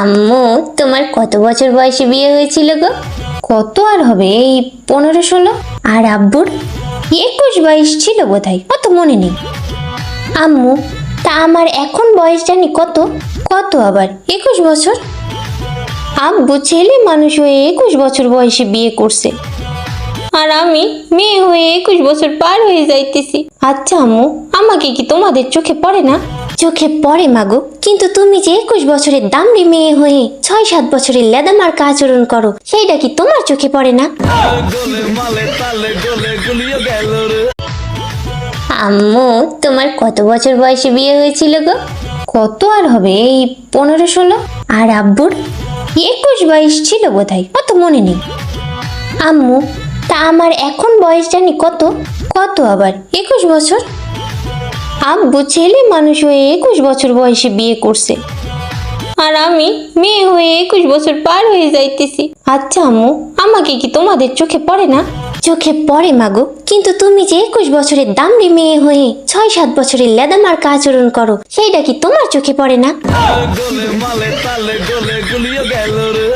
আম্মু, তোমার কত বছর বয়সে বিয়ে হয়েছিল গো? কত আর হবে, এই 15-16। আর আব্বুর 21-22 ছিল বোধহয়, অত মনে নেই। আম্মু, তা আমার এখন বয়স জানি কত? কত আবার 21 বছর? আব্বু ছেলে মানুষ হয়ে 21 বছর বয়সে বিয়ে করছে, আর আমি মেয়ে হয়ে 21 বছর পার হয়ে যাইতেছি। আচ্ছা আম্মু, আমাকে কি তোমাদের চোখে পড়ে না? চোখে পড়ে মাগো, কিন্তু তুমি যে 21 বছরের দামড়ি মেয়ে হয়ে 6-7 বছরের লেদামার্কা আচরণ করো, সেইটা কি তোমার চোখে পড়ে না? আম্মু, তোমার কত বছর বয়সে বিয়ে হয়েছিল গো? কত আর হবে, এই 15-16। আর আব্বুর 21-22 ছিল বোধহয়, অত মনে নেই। আম্মু, তা আমার এখন বয়স জানি কত? কত আবার 21 বছর? আব্বু ছেলে মানুষ হয়ে 21 বছর বয়সে বিয়ে করছে, আর আমি মেয়ে হয়ে 21 বছর পার হয়ে যাইতেছি। আচ্ছা আম্মু, আমাকে কি তোমাদের চোখে পড়ে না? চোখে পড়ে মাগো, কিন্তু তুমি যে 21 বছরের দামড়ি মেয়ে হয়ে 6-7 বছরের লেদামার্কা আচরণ করো, সেইটা কি তোমার চোখে পড়ে না?